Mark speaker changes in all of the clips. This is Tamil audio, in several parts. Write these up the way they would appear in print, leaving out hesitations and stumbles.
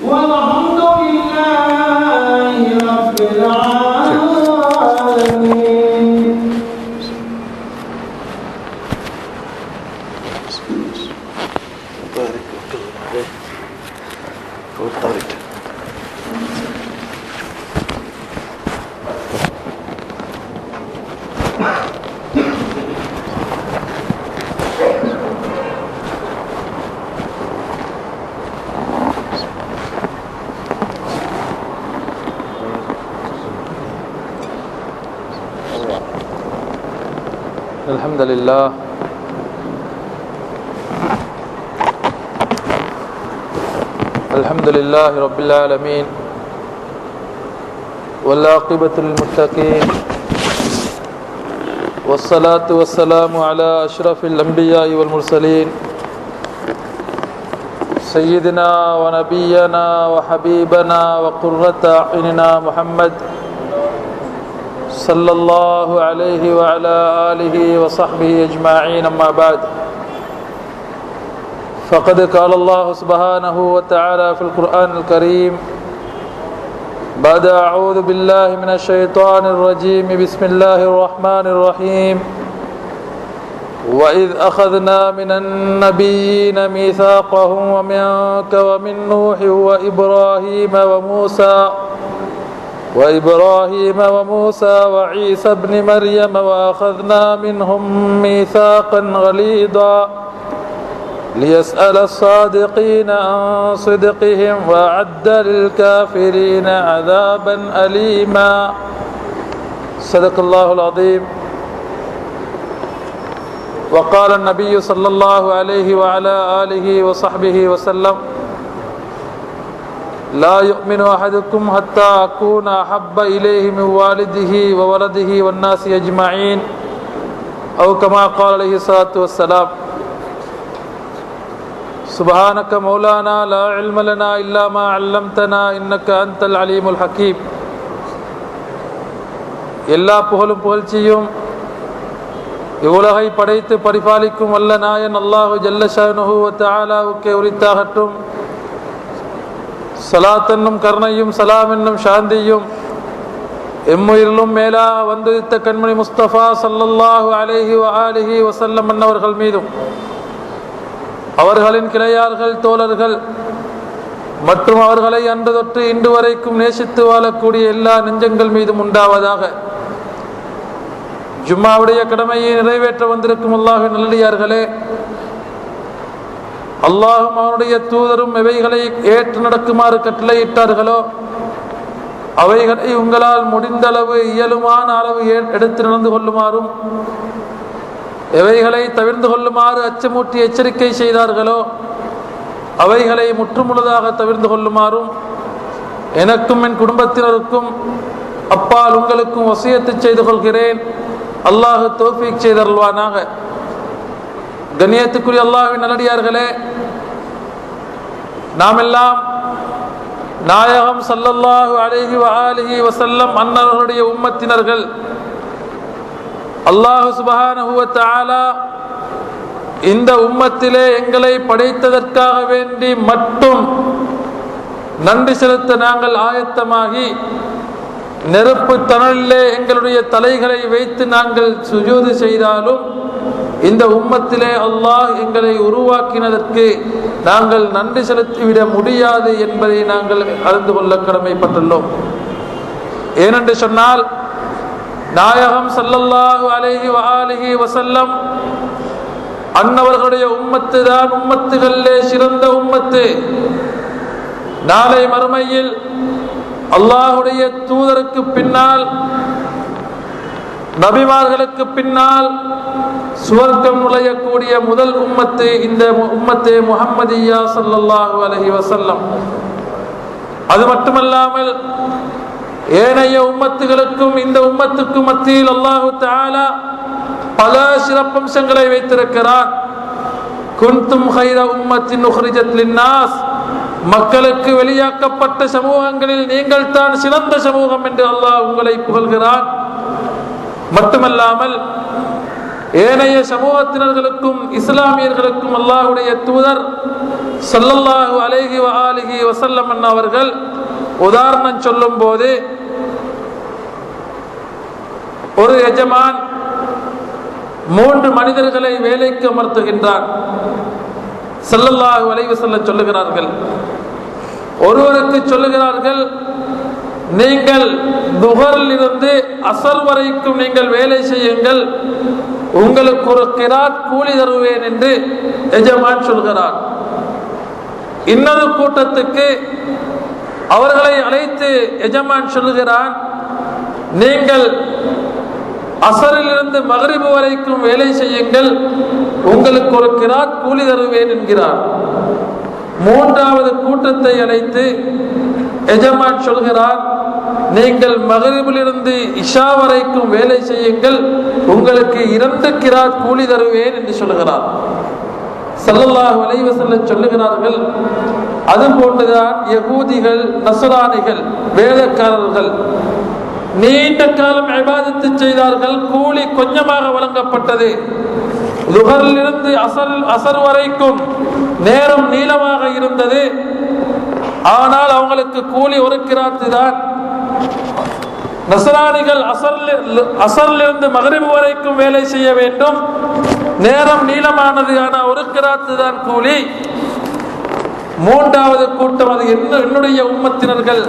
Speaker 1: والحمد لله رب العالمين.
Speaker 2: الحمد لله الحمد لله رب العالمين والعاقبة للمتقين والصلاة والسلام على أشرف الأنبياء والمرسلين سيدنا ونبينا وحبيبنا وقرة أعيننا محمد صلى الله عليه وعلى آله وصحبه أجمعين. أما بعد، فقد قال الله سبحانه وتعالى في القرآن الكريم بعد أعوذ بالله من الشيطان الرجيم بسم الله الرحمن الرحيم وإذ أخذنا من النبيين ميثاقهم ومنك ومن نوح وإبراهيم وموسى وعيسى ابن مريم وأخذنا منهم ميثاقا غليظا ليسأل الصادقين عن صدقهم وأعد للكافرين عذابا أليما. صدق الله العظيم. وقال النبي صلى الله عليه وعلى آله وصحبه وسلم لا يؤمن أحدكم حتى أكون أحب إليه من والده وولده والناس أجمعين أو كما قال عليه الصلاة والسلام. سبحانك مولانا لا علم لنا إلا ما علمتنا إنك أنت العليم الحكيم. எல்லா புகழும் புகழ்ச்சியும் இவ்வுலகை படைத்து பரிபாலிக்கும் வல்ல நாயன் அல்லாஹு ஜல்ல ஷானுஹு வ தஆலாவுக்கே உரித்தாகட்டும். சலாத் என்னும் கருணையும் சலாம் என்னும் சாந்தியும் எம்முயிரிலும் மேலாக வந்துவித்த கண்மணி முஸ்தபா ஸல்லல்லாஹு அலைஹி வ ஆலிஹி வஸல்லம் அன்னவர்கள் மீதும் அவர்களின் கிளையார்கள் தோழர்கள் மற்றும் அவர்களை அன்று தொட்டு இன்று வரைக்கும் நேசித்து வாழக்கூடிய எல்லா நெஞ்சங்கள் மீதும் உண்டாவதாக. ஜும்மாவுடைய கடமையை நிறைவேற்ற வந்திருக்கும் அல்லாஹ்வின் நல்லடியார்களே, அல்லாஹும் அவனுடைய தூதரும் எவைகளை ஏற்று நடக்குமாறு கட்டளையிட்டார்களோ அவைகளை உங்களால் முடிந்த அளவு இயலுமான அளவு எடுத்து நடந்து கொள்ளுமாறும் எவைகளை தவிர்ந்து கொள்ளுமாறு அச்சமூட்டி எச்சரிக்கை செய்தார்களோ அவைகளை முற்றுமுழுதாக தவிர்ந்து கொள்ளுமாறும் எனக்கும் என் குடும்பத்தினருக்கும் அப்பால் உங்களுக்கும் வசியத்து செய்து கொள்கிறேன். அல்லாஹு தௌஃபீக் செய்தருள்வானாக. கண்ணியத்துக்குரிய அல்லாஹ்வின் நல்லடியார்களே, நாமெல்லாம் நாயகம் ஸல்லல்லாஹு அலைஹி வ ஆலிஹி வஸல்லம் அன்னவர்களுடைய உம்மத்தினர்கள். அல்லாஹ் சுப்ஹானஹு வ தஆலா இந்த உம்மத்திலே எங்களை படைத்ததற்காக வேண்டி மட்டும் நன்றி செலுத்த நாங்கள் ஆயத்தமாகி நெருப்பு தணலிலே எங்களுடைய தலைகளை வைத்து நாங்கள் சுஜூது செய்தாலும் இந்த உம்மத்திலே அல்லாஹ் எங்களை உருவாக்கினதற்கு நாங்கள் நன்றி செலுத்திவிட முடியாது என்பதை நாங்கள் அறிந்து கொள்ள கடமைப்பட்டுள்ளோம். ஏனென்று சொன்னால் நாயகம் ஸல்லல்லாஹு அலைஹி வ ஆலிஹி வஸல்லம் அன்னவர்களுடைய உம்மத்து தான் உம்மத்துகளிலே சிறந்த உம்மத்து. நாளை மறுமையில் அல்லாஹுடைய தூதருக்கு பின்னால் நபிமார்களுக்கு பின்னால் சுவர்க்கம் நுழையக்கூடிய முதல் உம்மத்து இந்த உம்மத்தே முஹம்மதியா ஸல்லல்லாஹு அலைஹி வஸல்லம். அது மட்டுமல்லாமல் ஏனைய உம்மத்துகளுக்கும் இந்த உம்மத்துக்கும் மத்தியில் அல்லாஹு தஆலா பல சிறப்பம்சங்களை வைத்திருக்கிறான். குன்தும் கைர உம்மத்தின் உஹ்ரிஜத் லின்னாஸ், மக்களுக்கு வெளியாக்கப்பட்ட சமூகங்களில் நீங்கள் தான் சிறந்த சமூகம் என்று அல்லாஹ் உங்களை புகழ்கிறான். மட்டுமல்லாமல் ஏனைய சமூகத்தினர்களுக்கும் இஸ்லாமியர்களுக்கும் அல்லாஹ்வுடைய தூதர் ஸல்லல்லாஹு அலைஹி வ ஆலிஹி வஸல்லம் அவர்கள் உதாரணம் சொல்லும் போது, ஒரு எஜமான் 3 மனிதர்களை வேலைக்கு அமர்த்துகின்றார். ஸல்லல்லாஹு அலைஹி வஸல்லம் சொல்லுகிறார்கள், ஒருவருக்கு சொல்லுகிறார்கள், நீங்கள் துஹரில் இருந்து அஸர் வரைக்கும் நீங்கள் வேலை செய்யுங்கள், உங்களுக்கு ஒரு கிராத் கூலி தருவேன் என்று எஜமான் சொல்கிறார். இன்னொரு கூட்டத்துக்கு அவர்களை அழைத்து எஜமான் சொல்லுகிறான், நீங்கள் அஸரிலிருந்து மக்ரிப் வரைக்கும் வேலை செய்யுங்கள், உங்களுக்கு ஒரு கிராத் கூலி தருவேன் என்கிறார். 3வது கூட்டத்தை அழைத்து எஜமான் சொல்கிறார், நீங்கள் மக்ரிபிலிருந்து இஷா வரைக்கும் வேலை செய்யுங்கள், உங்களுக்கு 2 கிராத் கூலி தருவேன் என்று சொல்கிறார். ஸல்லல்லாஹு அலைஹி வஸல்லம் சொல்லுகிறார்கள், அது போன்றுதான் யகூதிகள், நஸ்ரானிகள், வேதக்காரர்கள் நீண்ட காலம் இபாதத்து செய்தார்கள், கூலி கொஞ்சமாக வழங்கப்பட்டது. லுஹரில் இருந்து அஸர் வரைக்கும் நேரம் நீளமாக இருந்தது, ஆனால் அவங்களுக்கு கூலி 1 கிராத்து தான். நஸ்ரானிகள் அஸரிலிருந்து மக்ரிப் வரைக்கும் வேலை செய்ய வேண்டும், நேரம் நீளமானது, ஆனால் 1 கிராத்து தான் கூலி. 3வது கூட்டம், அது என்னுடைய உம்மத்தினர்கள்,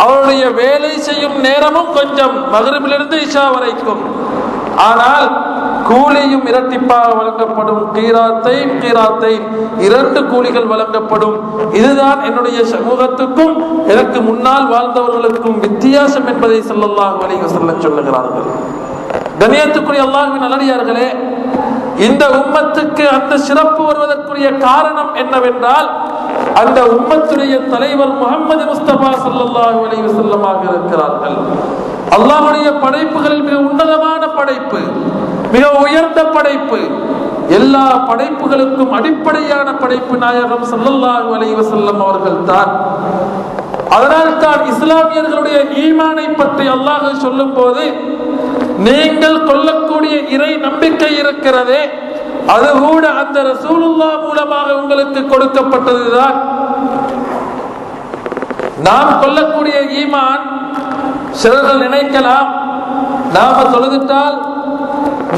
Speaker 2: அவருடைய வேலை செய்யும் நேரமும் கொஞ்சம், மக்ரிபிலிருந்து இஷா வரைக்கும், ஆனால் கூலியும் இரட்டிப்பாக வழங்கப்படும். கீராத்தை 2 கூலிகள் வழங்கப்படும். இதுதான் என்னுடைய சமூகத்துக்கும் எனக்கு முன்னால் வாழ்ந்தவர்களுக்கும் வித்தியாசம் என்பதை ஸல்லல்லாஹு அலைஹி வஸல்லம் சொல்லுகிறார்கள். கண்ணியத்துக்குரிய அல்லாஹ்வின் நல்லடியார்களே, இந்த உம்மத்துக்கு அந்த சிறப்பு வருவதற்குரிய காரணம் என்னவென்றால், அந்த உம்மத்துடைய தலைவர் முஹம்மது முஸ்தபா ஸல்லல்லாஹு அலைஹி வஸல்லம் இருக்கிறார்கள். அல்லாஹ்வுடைய படைப்புகளில் மிக உன்னதமான படைப்பு, மிக உயர்ந்த படைப்பு, எல்லா படைப்புகளுக்கும் அடிப்படையான படைப்பு நாயகம் ஸல்லல்லாஹு அலைஹி வஸல்லம் அவர்கள் தான். அதனால் தான் இஸ்லாமியர்களுடைய ஈமானை பற்றி அல்லாஹ் சொல்லும் போது, நீங்கள் கொள்ளக்கூடிய இறை நம்பிக்கை இருக்கிறதே, அது கூட அந்த ரசூலுல்லாஹ் மூலமாக உங்களுக்கு கொடுக்கப்பட்டதுதான். நாம் கொள்ளக்கூடிய ஈமான், சிலர்கள் நினைக்கலாம், நாம தொழுதுட்டால்,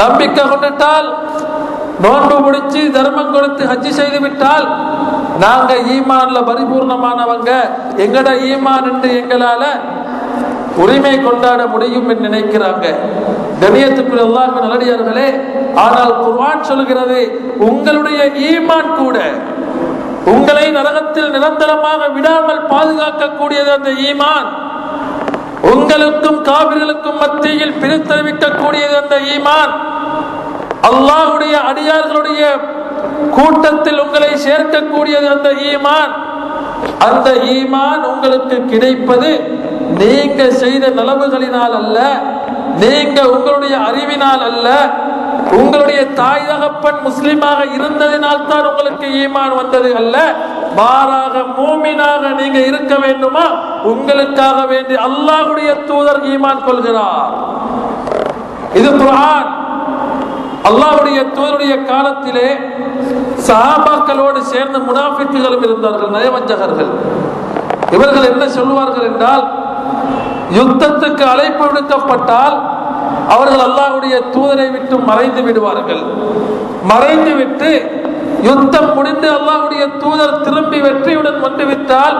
Speaker 2: நம்பிக்கை கொண்டுட்டால், நோன்பு முடிச்சு தர்மம் கொடுத்து ஹஜ்ஜி செய்து விட்டால் நாங்க ஈமான்ல பரிபூர்ணமானவங்க, எங்கட ஈமான் என்று எங்களால உரிமை கொண்டாட முடியும் என்று நினைக்கிறாங்க. கண்ணியத்துக்குரிய அல்லாஹ்வின் நல்லடியார்களே, ஆனால் குர்ஆன் சொல்கிறது, உங்களுடைய ஈமான் கூட உங்களை நரகத்தில் நிரந்தரமாக விடாமல் பாதுகாக்கக்கூடியது அந்த ஈமான். உங்களுக்கும் காபிர்களுக்கும் மத்தியில் பிரித்தறிவிக்கக்கூடியது அந்த ஈமான். அல்லாஹ்வுடைய அடியார்களுடைய கூட்டத்தில் உங்களை சேர்க்கக்கூடியது அந்த ஈமான். அந்த ஈமான் உங்களுக்கு கிடைப்பது நீங்க செய்த நலவுகளினால் அல்ல, நீங்க உங்களுடைய அறிவினால் அல்ல, உங்களுடைய தாய் தகப்பன் முஸ்லிமாக இருந்ததினால் தான் உங்களுக்கு ஈமான் வந்தது அல்ல. மாறாக மூமினாக நீங்க இருக்க வேண்டுமா, உங்களுக்காக வேண்டி அல்லாஹ்வுடைய தூதர் ஈமான் கொள்கிறார். இது குர்ஆன். அல்லாஹ்வுடைய தூதருடைய காலத்திலே சஹாபாக்களோடு சேர்ந்து முனாஃபிக்குகளும் இருந்தார்கள், நயவஞ்சகர்கள். இவர்கள் என்ன சொல்வார்கள் என்றால், யுத்தத்துக்கு அழைப்பு விடுக்கப்பட்டால் அவர்கள் அல்லாஹ்வுடைய தூதரை விட்டு மறைந்து விடுவார்கள். மறைந்து விட்டு யுத்தம் முடிந்து அல்லாஹ்வுடைய தூதர் திரும்பி வெற்றியுடன் வந்துவிட்டால்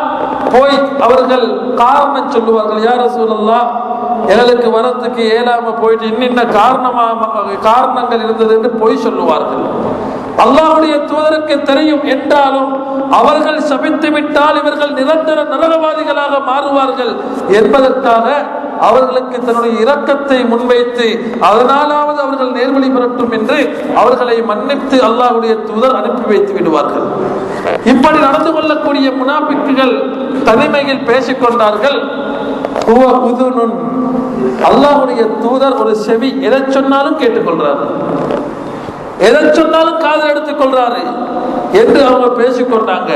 Speaker 2: போய் அவர்கள் காரணம் சொல்லுவார்கள், யா ரசூலல்லாஹ், எங்களுக்கு வரத்துக்கு இயலாம போயிட்டு இன்னின்ன காரணங்கள் இருந்தது என்று போய் சொல்லுவார்கள். அல்லாஹ்வுடைய தூதருக்கு தெரியும், என்றாலும் அவர்கள் சபித்து விட்டால் இவர்கள் நிரந்தர நரகவாதிகளாக மாறுவார்கள் என்பதற்காக அவர்களுக்கு தன்னுடைய இரக்கத்தை முன்வைத்து அதனாலாவது அவர்கள் நேர்வழி பெறட்டும் என்று அவர்களை மன்னித்து அல்லாஹ்வுடைய தூதர் அனுப்பி வைத்து விடுவார்கள். இப்படி நடந்து கொள்ளக்கூடிய முனாபிக்குகள் தனிமையில் பேசிக்கொண்டார்கள். அல்லாஹ்வுடைய தூதர் ஒரு செவி, எதை சொன்னாலும் கேட்டுக்கொள்றாரு, எதை சொன்னாலும் காதல் எடுத்துக் கொள்றாரு என்று அவங்க பேசிக்கொண்டாங்க.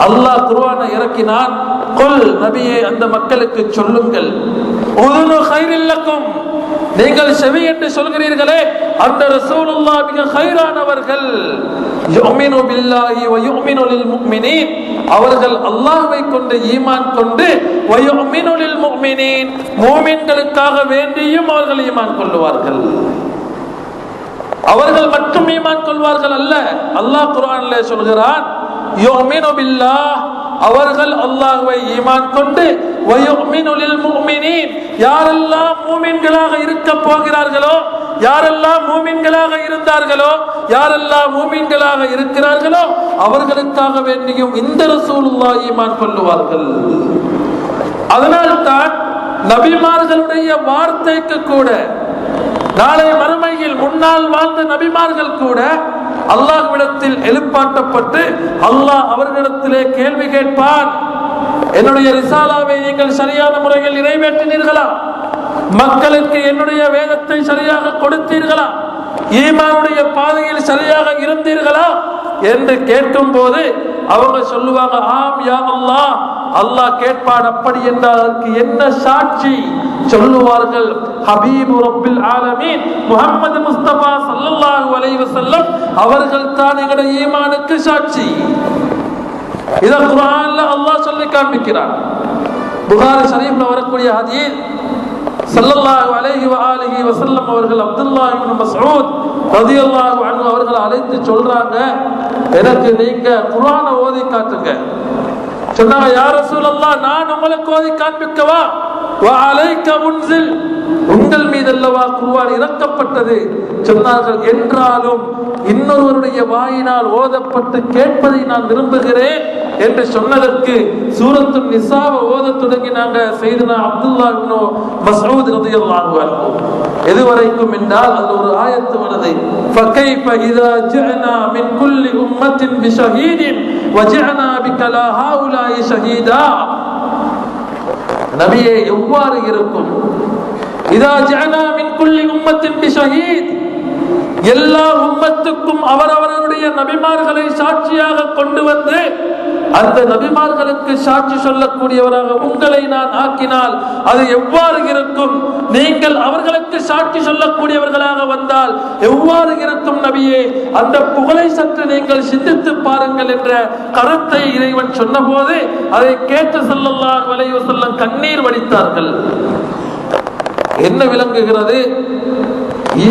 Speaker 2: அல்லாஹ் குர்ஆனை இறக்கினான், குல் நபியே அந்த மக்களுக்கு சொல்லுங்கள், உதுனு கைரில் லக்கும், நீங்கள் செவி என்று சொல்கிறீர்களே, அந்த ரசூலுல்லாஹ் மிக கைரானவர்கள். யுமினு பில்லாஹி வ யுமினு லில் முஃமினீன், அவர்கள் அல்லாஹ்வை கொண்டு ஈமான் கொண்டு, வ யுமினு லில் முஃமினீன், மூமின்களுக்காக வேண்டியும் அவர்கள் ஈமான் கொள்வார்கள். அவர்கள் மட்டும் ஈமான் கொள்வார்கள் அல்ல, அல்லாஹ் குர்ஆனிலே சொல்கிறான், யுமினு பில்லாஹ், அவர்கள் அல்லாஹ்வை ஈமான் கொண்டு, வ யுமினு லில் முஃமினீன், யாரெல்லாம் மூமின்களாக இருக்க போகிறார்களோ, யாரெல்லாம் மூமின்களாக இருந்தார்களோ, யாரெல்லாம் மூமின்களாக இருக்கிறார்களோ, அவர்களுக்காக வேண்டியும் இந்த ரசூலுல்லாஹ் ஈமான் கொள்வார்கள். அதனால்தான் நபிமார்களுடைய வார்த்தைக்கு கூட, நாளை மறுமையில் முன்னால் வாழ்ந்த நபிமார்கள் கூட அல்லாஹ்விடத்தில் எழுப்பாட்டப்பட்டு அல்லாஹ் அவர்களிடத்திலே கேள்வி கேட்பான், என்னுடைய ரிசாலாவை நீங்கள் சரியான முறையில் நிறைவேற்றினீர்களா? மக்களுக்கு என்னுடைய வேதத்தை சரியாக கொடுத்தீர்களா? ஈமானுடைய பாதையில் சரியாக இருந்தீர்களா என்று கேட்கும் போது அவங்க சொல்லுவாங்க, ஆம் யா அல்லாஹ். அல்லாஹ் கேட்பான், அப்படி என்றால் அதற்கு என்ன சாட்சி? சொல்லுவார்கள், ஹபீபு ரப்பில் ஆலமீன் முஹம்மது முஸ்தபா ஸல்லல்லாஹு அலைஹி வஸல்லம் அவர்கள் தான் எங்களுடைய ஈமானுக்கு சாட்சி. இத குர்ஆன்ல அல்லாஹ் சொல்லி காண்பிக்கிறான். புகாரி ஷரீஃப்ல வரக்கூடிய ஹதீஸ், ஸல்லல்லாஹு அலைஹி வஆலிஹி வஸல்லம் அவர்கள் அப்துல்லாஹ் இப்னு மஸ்ஊத் ரலியல்லாஹு அன்ஹு அவர்கள் அழைத்து சொல்றாங்க, எனக்கு நீங்க குர்ஆனை ஓதி காட்டுங்க. சொன்னாங்க, யா ரசூலல்லாஹ், நான் உங்களுக்கு ஓதி காண்பிக்கவா? வ அலைக உன்சில், உங்கள் மீது அல்லவா குர்ஆன் இறக்கப்பட்டது. சொன்னார்கள், என்றாலும் இன்னொருவருடைய வாயினால் ஓதப்பட்டு கேட்பதை நான் விரும்புகிறேன் என்று சொன்னதற்கு சூரத்துன் நிசாவை ஓதத் தொடங்கினாங்க சையதுனா அப்துல்லாஹ் இப்னு மஸ்ஊத் ரலியல்லாஹு அன்ஹு. எதுவரைக்கும் என்றால் அதில் ஒரு ஆயத்து வருது, ஃபகைஃப இதா ஜஅனா மின் குல்லி உம்மத்தின் பிஷஹீதின் வஜஅனா பிகலா ஹாஉலாஇ ஷஹீதா. நபியே, எவ்வாறு இருக்கும்? இதா ஜஅனா மின் குல்லி உம்மத்தின் பிஷஹீத், எல்லா உம்மத்துக்கும் அவரவர்களுடைய நபிமார்களை சாட்சியாக கொண்டு வந்து அந்த நபிமார்களுக்கு சாட்சி சொல்லக்கூடியவராக உங்களை நான் ஆக்கினால் அது எவ்வாறு இருக்கும்? நீங்கள் அவர்களுக்கு சாட்சி சொல்லக்கூடியவர்களாக வந்தால் எவ்வாறு இருக்கும் நபியே? அந்த புகழை சற்று நீங்கள் சிந்தித்து பாருங்கள் என்ற கருத்தை இறைவன் சொன்னபோது அதை கேட்டு ஸல்லல்லாஹு அலைஹி வஸல்லம் கண்ணீர் வடித்தார்கள். என்ன விளங்குகிறது?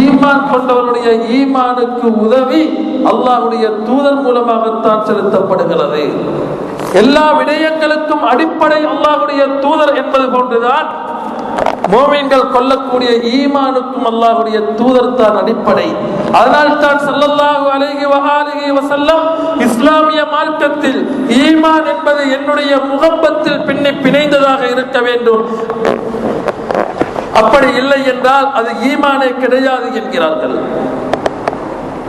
Speaker 2: ஈமான் கொண்டவருடைய ஈமானுக்கு உதவி அல்லாஹ்வுடைய தூதர் மூலமாகத்தான் செலுத்தப்படுகிறது. எல்லா விடயங்களுக்கும் அடிப்படை அல்லாஹ்வுடைய தூதர் என்பது போன்றுதான் மோமீன்கள் கொள்ளக்கூடிய ஈமானுக்கும் அல்லாஹ்வுடைய தூதர் தான் அடிப்படை. அதனால் தான் ஸல்லல்லாஹு அலைஹி வஆலிஹி வஸல்லம் இஸ்லாமிய மார்க்கத்தில் ஈமான் என்பது என்னுடைய முகப்பத்தில் பிணைந்ததாக இருக்க வேண்டும், அப்படி இல்லை என்றால் அது ஈமானே கிடையாது என்கிறார்கள்.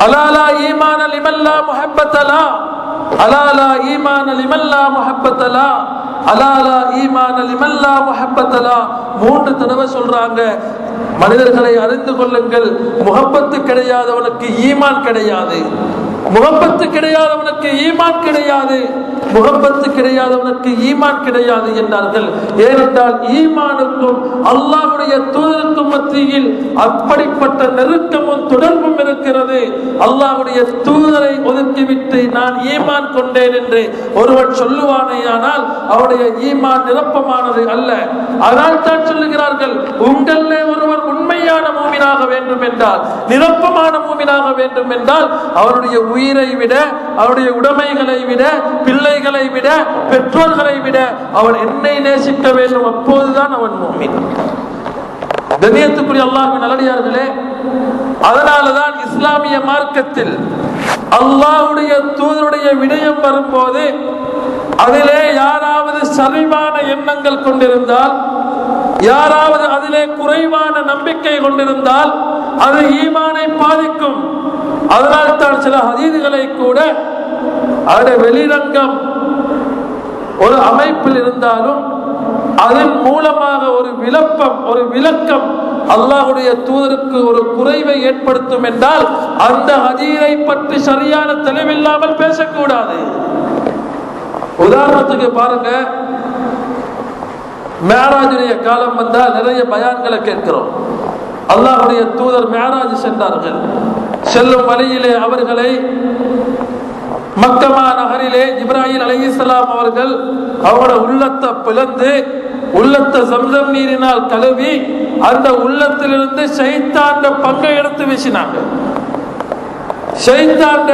Speaker 2: அலாலா ஈமான லிமல்லா முஹப்பத்தலா, அலாலா ஈமான லிமல்லா முஹப்பத்தலா, அலாலா ஈமான லிமல்லா முஹப்பத்தலா. 3 தடவை சொல்றாங்க. மனிதர்களை அறிந்து கொள்ளுங்கள், முஹப்பத்து கிடையாதவனுக்கு ஈமான் கிடையாது, முகப்பத்து கிடையாதவனுக்கு ஈமான் கிடையாது, முகப்பத்து கிடையாதவனுக்கு ஈமான் கிடையாது என்றார்கள். ஏனென்றால் ஈமானுக்கும் அல்லாஹ்வுடைய தூதருக்கும் மத்தியில் அப்படிப்பட்ட நெருக்கமும் தொடர்பும் இருக்கிறது. அல்லாஹ்வுடைய தூதரை ஒதுக்கிவிட்டு நான் ஈமான் கொண்டேன் என்று ஒருவன் சொல்லுவானேயானால் அவருடைய ஈமான் நிரப்பமானது அல்ல. அதனால் தான் சொல்லுகிறார்கள், உங்களே ஒருவர் உண்மையான மூமினாக வேண்டும் என்றால், நிரப்பமான மூமினாக வேண்டும் என்றால் அவருடைய உயிரை விட, அவருடைய உடைமைகளை விட, பிள்ளைகளை விட, பெற்றோர்களை விட அவன் என்னை நேசிக்க வேண்டும். அப்போதுதான் அவன் மூமின். கண்ணியத்துக்குரிய அல்லாஹ்வின் நல்லடியார்களே, அதனாலதான் இஸ்லாமிய மார்க்கத்தில் அல்லாஹ்வுடைய தூதருடைய விடயம் வரும்போது அதிலே யாராவது சரிவான எண்ணங்கள் கொண்டிருந்தால், யாராவது அதிலே குறைவான நம்பிக்கை கொண்டிருந்தால் அது ஈமானை பாதிக்கும். அதனால் தான் சில ஹதீதுகளை கூட அதனுடைய வெளிரங்கம் ஒரு அமைப்பில் இருந்தாலும் அதன் மூலமாக ஒரு விளக்கம், ஒரு விளக்கம் அல்லாஹ்வுடைய தூதருக்கு ஒரு குறைவை ஏற்படுத்தும் என்றால் அந்த ஹதீஸை பற்றி சரியான தெளிவில்லாமல் பேசக்கூடாது. உதாரணத்துக்கு பாருங்க, மேராஜுடைய காலம் வந்தால் நிறைய பயான்களை கேட்கிறோம். அல்லாஹ்வுடைய தூதர் மிஅராஜ் சென்றார்கள். செல்லும் வழியிலே அவர்களை மக்கமா நகரிலே ஜிப்ராயில் அலைஹிஸ்ஸலாம் அவர்கள் அவரோட உள்ளத்தை பிளந்து உள்ளத்தை ஜம்சம் நீரினால் கழுவி அந்த உள்ளத்திலிருந்து ஷைத்தான்ட பங்கை எடுத்து வீசினாங்க. ஷைத்தான்ட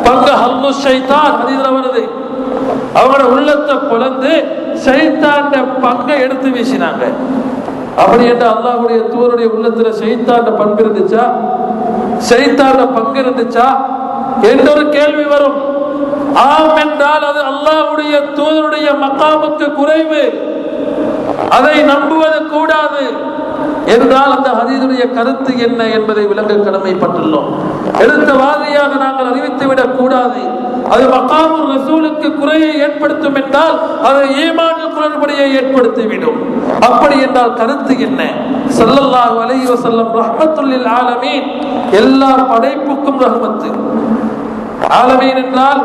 Speaker 2: பங்கு ஹல்லு ஷைத்தான் ஹதீஸ்ல வருது. அவங்களோட உள்ளத்தை பிளந்து ஷைத்தான்ட பங்கை எடுத்து வீசினாங்க. அப்படி என்று அல்லாஹ்வுடைய தூதருடைய உள்ளத்துல ஷைத்தான்ட பங்கு இருந்துச்சா, ஷைத்தான்ட பங்கு இருந்துச்சா என்ற ஒரு கேள்வி வரும். ஆம் என்றால் அது அல்லாஹ்வுடைய தூதருடைய மக்காமுக்கு குறைவு, அதை நம்புவது கூடாது என்றால் அந்த ஹதீஸுடைய கருத்து என்ன என்பதை விளங்க கடமைப்பட்டுள்ளோம். எடுத்த வாரியாக நாங்கள் அறிவித்து விடக் கூடாது. அது மக்காமுர் ரசூலுக்கு குறையை ஏற்படுத்தும் என்றால் அது ஈமானில் குளறுபடியை ஏற்படுத்திவிடும். அப்படி என்றால் கருத்து என்ன? ஸல்லல்லாஹு அலைஹி வஸல்லம் ரஹ்மத்துல் லில் ஆலமீன், எல்லா படைப்புக்கும் ரஹ்மத்து. ஆலமீன் என்றால்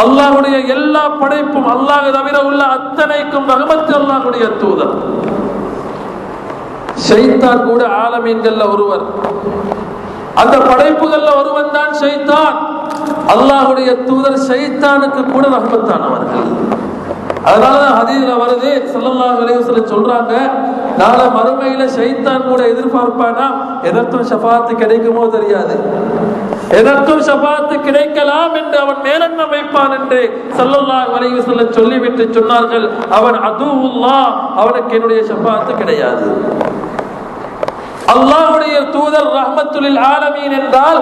Speaker 2: அல்லாஹ்வுடைய எல்லா படைப்பும், அல்லாஹ் தவிர உள்ள அத்தனைக்கும் ரஹ்மத்து அல்லாஹ்வுடைய தூதர். ஷைத்தான் கூட ஆலமீன்கள்ல ஒருவர், அந்த படைப்புகள்ல ஒருவன் தான் ஷைத்தான். அல்லாஹ்வுடைய தூதர் ஷைத்தானுக்கு கூட ரஹ்மத்தானவர்கள். அதனாலதான் ஹதீஸ்ல வருது, ஸல்லல்லாஹு அலைஹி வஸல்லம் சொல்றாங்க, நாளை மறுமையில ஷைத்தான் கூட எதிர்பார்ப்பானா எனக்கும் ஷஃபாத்து கிடைக்குமோ தெரியாது, எனக்கும் ஷஃபாத்து கிடைக்கலாம் என்று அவன் மேலெண்ணம் வைப்பான் என்று ஸல்லல்லாஹு அலைஹி வஸல்லம் சொல்லிவிட்டு சொன்னார்கள், அவன் அதுவுல்லாஹ், அவனுக்கு என்னுடைய ஷஃபாத்து கிடையாது. அல்லாஹ்வுடைய தூதர் ரஹ்மத்துல் லில் ஆலமீன் என்றால்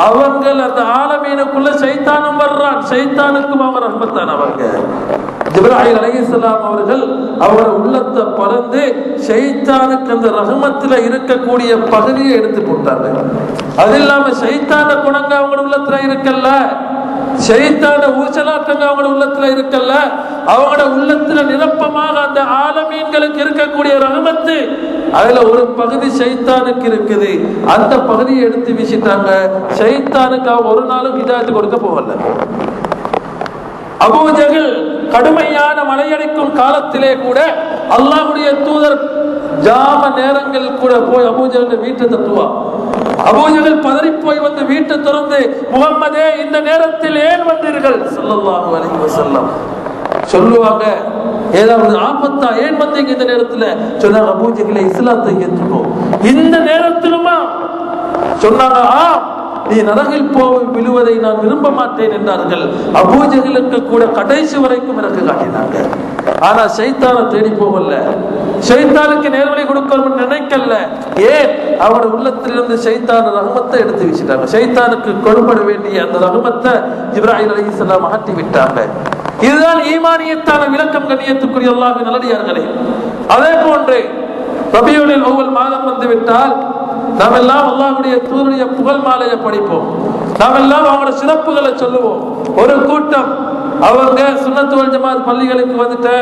Speaker 2: அவங்கள் அந்த ஆலமீனுக்குள்ள ஷைத்தானும் வர்றான், ஷைத்தானுக்கும் அவன் ரஹ்மத்தானவங்க. ஜிப்ராயில் அலைஹிஸ்ஸலாம் அவர்கள் அவரோட உள்ளத்தை பறந்து ஷைத்தானுக்கு அந்த ரஹ்மத்துல இருக்கக்கூடிய பகுதியை எடுத்து போட்டாங்க. அது இல்லாம ஷைத்தான குணங்க அவங்க உள்ளத்துல இருக்கல்ல, ஷைத்தான ஊசலாட்டங்க அவங்க உள்ளத்துல இருக்கல்ல, அவங்களோட உள்ளத்துல நிரப்பமாக அந்த ஆலமீன்களுக்கு இருக்கக்கூடிய ரஹ்மத்து அதுல ஒரு பகுதி ஷைத்தானுக்கு இருக்குது. அந்த பகுதியை எடுத்து வீசிட்டாங்க. ஷைத்தானுக்கு அவங்க ஒரு நாளும் ஹிதாயத்து கொடுக்க போகல. அபூ ஜஹல் கடுமையான மலையடிக்கும் காலத்திலே கூட அல்லாஹ்வுடைய தூதர் ஜாம நேரங்கள் கூட போய் அபூ ஜஹல் வீட்டை தட்டுவா. அபூ ஜஹல் பதறி போய் வந்து வீட்டை திறந்து, முஹம்மதே இந்த நேரத்தில் ஏன் வந்தீர்கள் ஸல்லல்லாஹு அலைஹி வஸல்லம் சொல்லுவாங்க, ஏதாவது ஆபத்தா, ஏன் வந்தீங்க இந்த நேரத்துல? சொன்னாங்க, அபூ ஜஹலே இஸ்லாத்தை ஏற்றுக்கோ. இந்த நேரத்திலுமா? சொன்னாங்க, நீ நரகில் விழுவதை நான் விரும்ப மாட்டேன் என்றார்கள். அபூ ஜஹலுக்கு கூட கடைசி வரைக்கும் எனக்கு காட்டினாங்க. ஆனா ஷைத்தானை தேடி போகல, ஷைத்தானுக்கு நேர்வழி கொடுக்கணும் நினைக்கல. ஏன்? அவருடைய உள்ளத்திலிருந்து ஷைத்தான் ரஹ்மத்தை எடுத்து வீசிட்டாங்க. ஷைத்தானுக்கு கொடுபட வேண்டிய அந்த ரஹ்மத்தை ஜிப்ராயில் அலைஹிஸ்ஸலாம் மாட்டி விட்டாங்க. இதுதான் ஈமானியத்தான விளக்கம். கண்ணியத்துக்குரிய அல்லாஹ்வின் நல்லடியார்களே, அதே போன்று ரபியுல் அவ்வல் மாதம் வந்து விட்டால் நாம் எல்லாம் அல்லாஹ்வுடைய தூதருடைய புகழ் மாலையை படிப்போம். நாம் எல்லாம் அவங்களோட சிறப்புகளை சொல்லுவோம். ஒரு கூட்டம் அவங்க சுன்னத் வல் ஜமாத் பள்ளிகளுக்கு வந்துட்டு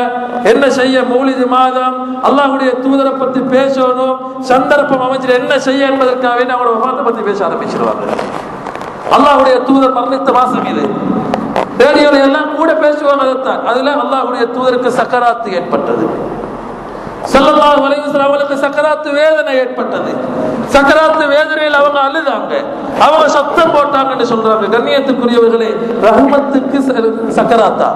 Speaker 2: என்ன செய்ய, மௌலிது மாதம் அல்லாஹ்வுடைய தூதரை பத்தி பேசணும், சந்தர்ப்பம் அமைச்சு என்ன செய்ய என்பதற்காக அவங்களோட வஃபாத்தை பத்தி பேச ஆரம்பிச்சிருவாங்க. அல்லாஹ்வுடைய தூதர் மரணித்த மாசம் இது, ரேடியோல எல்லாம் கூட பேசுவாங்க. அதைத்தான் அதுல அல்லாஹ்வுடைய தூதருக்கு சக்கராத்து ஏற்பட்டது. ஸல்லல்லாஹு அலைஹி வஸல்லம் அவங்களுக்கு சக்கராத்து வேதனை ஏற்பட்டது. சக்கராத்து வேதனையில் அவங்க அழுதாங்க, அவங்க சத்தம் போட்டாங்கன்னு சொல்றாங்க. கண்ணியத்துக்குரியவர்களே, ரஹ்மத்துக்கு சக்கராத்தா?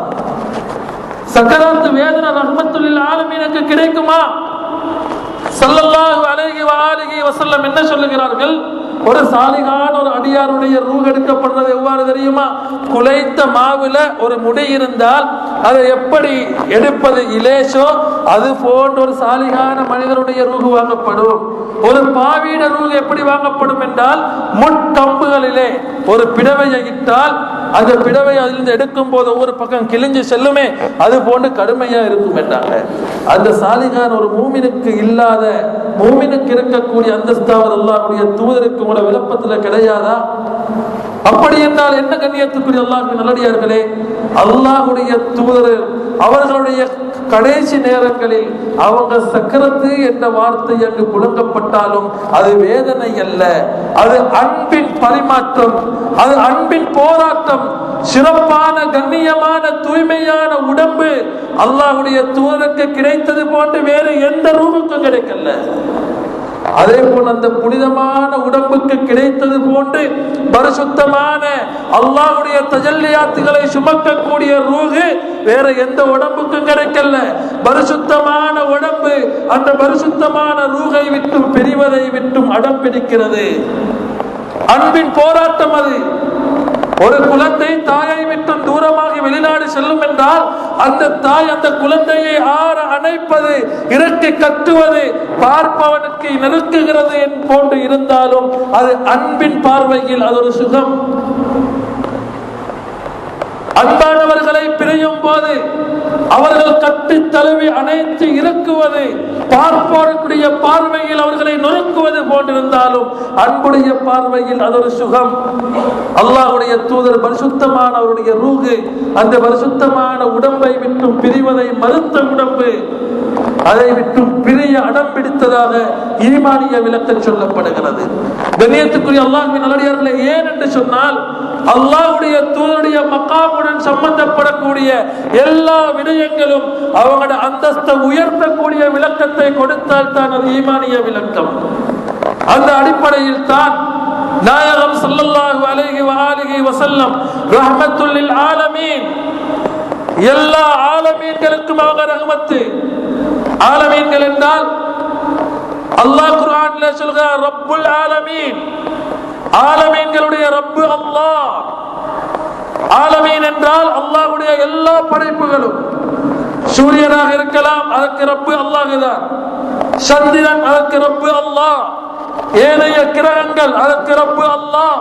Speaker 2: சக்கராத்து வேதனை ரஹ்மத்துல் லில் ஆலமீனுக்கு கிடைக்குமா? ஸல்லல்லாஹு அலைஹி வஸல்லம் என்ன சொல்லுகிறார்கள்? ஒரு சாலிகான ஒரு அடியாருடைய ரூஹ் எடுக்கப்படுறது எவ்வாறு தெரியுமா? குலைத்த மாவுல ஒரு முடி இருந்தால் அதை எப்படி எடுப்பது இலேசோ அது போன்ற ஒரு சாலிகான மனிதனுடைய ரூஹ் வாங்கப்படும். ஒரு பாவியிட ரூஹ் எப்படி வாங்கப்படும் என்றால், முட்கம்புகளிலே ஒரு பிடவையை இட்டால் அந்த பிடவை அதிலிருந்து எடுக்கும் போது ஒவ்வொரு பக்கம் கிழிஞ்சு செல்லுமே, அது போன்று கடுமையா இருக்கும் என்றாங்க. அந்த சாலிகான ஒரு மூமினுக்கு இல்லாத, மூமினுக்கு இருக்கக்கூடிய அந்தஸ்தாவது அல்லாஹ்வுடைய தூதருக்கு உங்களோட விளப்பத்துல கிடையாதா? அப்படி என்றால் என்ன கண்ணியத்துக்குரிய அல்லாஹ்வின் நல்லடியார்களே, அல்லாஹ்வுடைய தூதர் அவர்களுடைய கடைசி நேரங்களில் அவங்க சக்கரத்து என்ற வார்த்தை அங்கு புழங்கப்பட்டாலும் அது வேதனை அல்ல, அது அன்பின் பரிமாற்றம், அது அன்பின் போராட்டம். சிறப்பான கண்ணியமான தூய்மையான உடம்பு அல்லாஹ்வுடைய தூதருக்கு கிடைத்தது போன்று வேறு எந்த ரூஹுக்கும் கிடைக்கல. அதே போல் அந்த புனிதமான உடம்புக்கு கிடைத்தது போன்று பரிசுத்தமான அல்லாஹ்வுடைய தஜல்லியாத்துகளை சுமக்கக்கூடிய ரூஹு வேற எந்த உடம்புக்கும் கிடைக்கல. பரிசுத்தமான உடம்பு அந்த பரிசுத்தமான ரூஹை விட்டும் பிரிவதை விட்டும் அடம் பிடிக்கிறது. அன்பின் போராட்டம் அது. ஒரு குழந்தை தாயை விட்டும் தூரமாகி வெளிநாடு செல்லும் என்றால் அந்த தாய் அந்த குழந்தையை ஆற அணைப்பது, இறக்கி கட்டுவது பார்ப்பவனுக்கு நெருக்குகிறது போன்று இருந்தாலும் அது அன்பின் பார்வையில் அது ஒரு சுகம். அன்பானவர்களை பிரியும் போது அவர்கள் கட்டி தழுவி அணைத்து இறக்குவது பார்ப்போருடைய பார்வையில் அவர்களை நொறுக்குவது போன்றிருந்தாலும் அன்புடைய பார்வையில் அது ஒரு சுகம். அல்லாஹ்வுடைய தூதர் பரிசுத்தமான அவருடைய ரூஹு அந்த பரிசுத்தமான உடம்பை விட்டும் பிரிவதை மறுத்த உடம்பு, அதை விட்டும் பிரிய அடம் பிடித்ததாக ஈமானிய விளக்கம் சொல்லப்படுகிறது. கண்ணியத்துக்குரிய அல்லாஹ்வின் நல்லடியார்களே, ஏன் என்று சொன்னால் அல்லாஹ்வுடைய தூதருடைய மக்காமுடன் சம்பந்தப்படக்கூடிய எல்லா விடயங்களும் அவங்களோட அந்தஸ்தை உயர்த்தக்கூடிய விளக்கத்தை கொடுத்தால் தான் அது ஈமானிய விளக்கம். அந்த அடிப்படையில் தான் நாயகம் ஸல்லல்லாஹு அலைஹி வஆலிஹி வஸல்லம் ரஹ்மத்துல் லில் ஆலமீன், எல்லா ஆலமீன்களுக்கும் அவங்க ரஹ்மத்து. ஆலமீன்கள் என்றால் அல்லாஹ் குர்ஆன்ல சொல்கிறார் ரப்புல் ஆலமீன், ஆலமீன்களுடைய ரப்பு அல்லாஹ். ஆலமீன் என்றால் அல்லாஹ்வுடைய எல்லா படைப்புகளும். சூரியனாக இருக்கலாம், அதற்கு ரப்பு அல்லாஹ் தான். சந்திரன் அதற்கு ரப்பு அல்லாஹ். ஏனைய கிரகங்கள் அதற்கு ரப்பு அல்லாஹ்.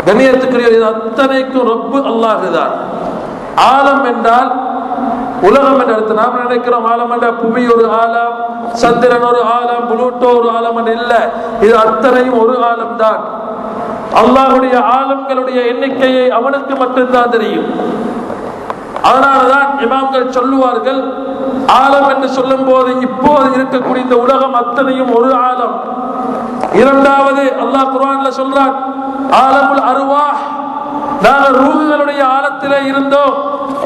Speaker 2: கண்ணியத்துக்குரிய அத்தனைக்கும் ரப்பு அல்லாஹ் தான். ஆலம் என்றால் உலகம் என்ற அர்த்தம். நாம் நினைக்கிறோம் ஆலம் என்ற புவி ஒரு ஆலம், சந்திரன் ஒரு ஆலம், புளூட்டோ ஒரு ஆலம் இல்ல. இது அத்தனையும் ஒரு ஆலம் தான். அல்லாஹ்வுடைய ஆலம்களுடைய எண்ணிக்கையை அவனுக்கு மட்டும்தான் தெரியும். அதனாலதான் இமாம்கள் சொல்லுவார்கள், ஆலம் என்று சொல்லும் போது இப்போது இருக்கக்கூடிய இந்த உலகம் அத்தனையும் ஒரு ஆலம். இரண்டாவது அல்லாஹ் குர்ஆன்ல சொல்றான் ஆலமுல் அர்வாஹ், நாங்கள் ரூஹுகளுடைய ஆழத்திலே இருந்தோம்.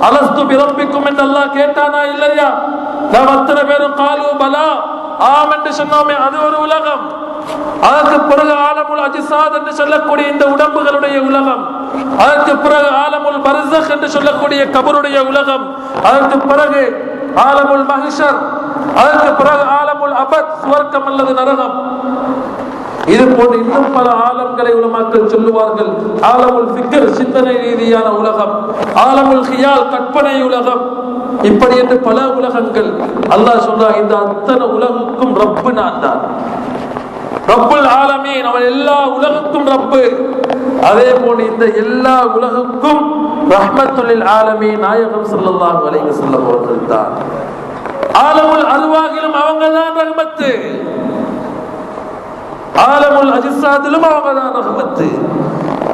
Speaker 2: அலஸ்து பிரப்பிக்கும் என்று அல்லாஹ் கேட்டானா இல்லையா? நாம் அத்தனை பேரும் காலு பலா ஆம் என்று சொன்னோமே, அது ஒரு உலகம். அதற்கு பிறகு ஆலமுல் அஜ்சாத் என்று சொல்லக்கூடிய இந்த உடம்புகளுடைய உலகம். அதற்கு பிறகு ஆலமுல் பர்ஸக் என்று சொல்லக்கூடிய கபருடைய உலகம். அதற்கு பிறகு ஆலமுல் மஹ்ஷர். அதற்கு பிறகு ஆலமுல் அபத், சுவர்க்கம் அல்லது நரகம். இது போன்று இன்னும் பல ஆலம்களை உலமாக்கள் சொல்லுவார்கள். ஆலமுல் ஃபிக்ர், சிந்தனை ரீதியான உலகம். ஆலமுல் ஹியால், கற்பனை உலகம். இப்படி என்று பல உலகங்கள். அல்லாஹ் சொல்றான், இந்த அத்தனை உலகுக்கும் ரப்பு நான் தான். ரப்புல் ஆலமீன், அவன் எல்லா உலகுக்கும் ரப்பு. அதே போன்று இந்த எல்லா உலகுக்கும் ரஹ்மத்துல் லில் ஆலமீன் நாயகம் ஸல்லல்லாஹு அலைஹி வஸல்லம் அவர்கள் தான். ஆலமுல் அர்வாஹிலும் அவங்க தான் ரஹ்மத்து. ஆலமுல் அஜ்சாதிலும் அவங்க தான் ரஹ்மத்து.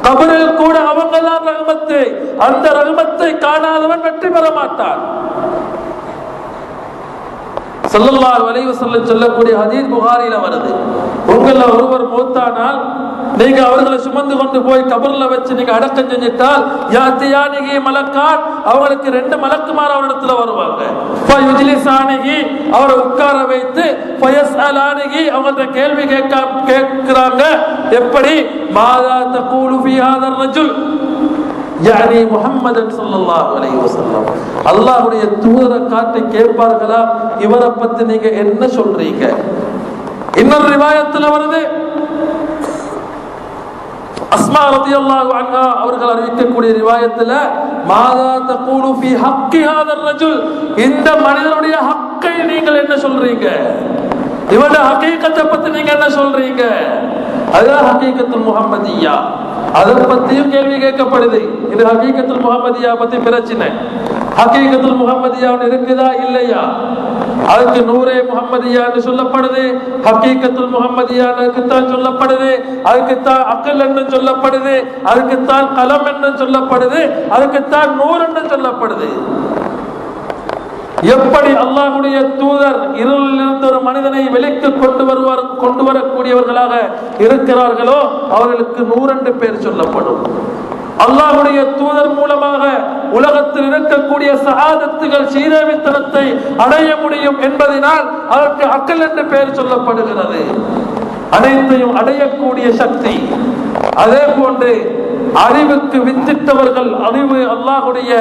Speaker 2: கபரில் கூட அவங்க தான் ரஹ்மத்து. அந்த ரஹ்மத்தை காணாதவன் வெற்றி பெற மாட்டான். ஸல்லல்லாஹு அலைஹி வஸல்லம் சொல்லக்கூடிய ஹதீஸ் புகாரில வருது, உங்கள ஒருவர் மௌத்தானால் நீங்க அவர்களை சுமந்து கொண்டு போய் கபர்ல வச்சு நீங்க அடக்கம் செஞ்சிட்டால் யாத்தியானிகி மலக்கான், அவங்களுக்கு 2 மலக்குமார் அவரிடத்துல வருவாங்க. ஃபயுஜ்லிசானிகி, அவரை உட்கார வைத்து, ஃபயஸ்அலானிகி, அவங்கள்ட்ட கேள்வி கேட்கிறாங்க. எப்படி? மாதா தகூலு ஃபீ ஹாதர் ரஜுல், யானி முஹம்மதன் ஸல்லல்லாஹு அலைஹி வஸல்லம், அல்லாஹ்வுடைய தூதரை காட்டி கேட்பார்களா, இவரை பத்தி நீங்க என்ன சொல்றீங்க? இன்னொரு ரிவாயத்துல வருது, அஸ்மா ரலியல்லாஹு அன்ஹா அவர்கள் அறிவிக்கக்கூடிய ரிவாயத்துல மாதா தகூலு ஃபீ ஹக்கி ஹாதர் ரஜுல், இந்த மனிதனுடைய ஹக்கை நீங்கள் என்ன சொல்றீங்க? இவருடைய ஹகீகத்தை பத்தி நீங்க என்ன சொல்றீங்க? அதுதான் ஹகீகத்துல் முஹம்மதிய்யா. அதை பத்தியும் கேள்வி கேட்கப்படுது. இது ஹகீகத்துல் முஹம்மதிய்யா பத்தி பிரச்சனை. ஹகீகத்துல் முஹம்மதிய்யா இருக்குதா இல்லையா? அதுக்கு நூரே முஹம்மதிய்யா என்று சொல்லப்படுது. ஹகீகத்துல் முஹம்மதிய்யாக்கு தான் சொல்லப்படுது. அதுக்குத்தான் அக்கல் என்று சொல்லப்படுது. அதுக்குத்தான் கலம் என்று சொல்லப்படுது. அதுக்குத்தான் நூறு என்று சொல்லப்படுது. எப்படி அல்லாஹ்வுடைய தூதர் இருளில் இருந்து ஒரு மனிதனை வெளிக்கு கொண்டு வரக்கூடியவர்களாக இருக்கிறார்களோ அவர்களுக்கு 102 பேர் சொல்லப்படும். அல்லாஹ்வுடைய தூதர் மூலமாக உலகத்தில் இருக்கக்கூடிய சஹாதத்துகள் சீரவித்தனத்தை அடைய முடியும் என்பதனால் அதற்கு அக்கல் என்று பெயர் சொல்லப்படுகிறது. அனைத்தையும் அடையக்கூடிய சக்தி. அதே போன்று அறிவுக்கு வித்திட்டவர்கள் அறிவு அல்லாஹ்வுடைய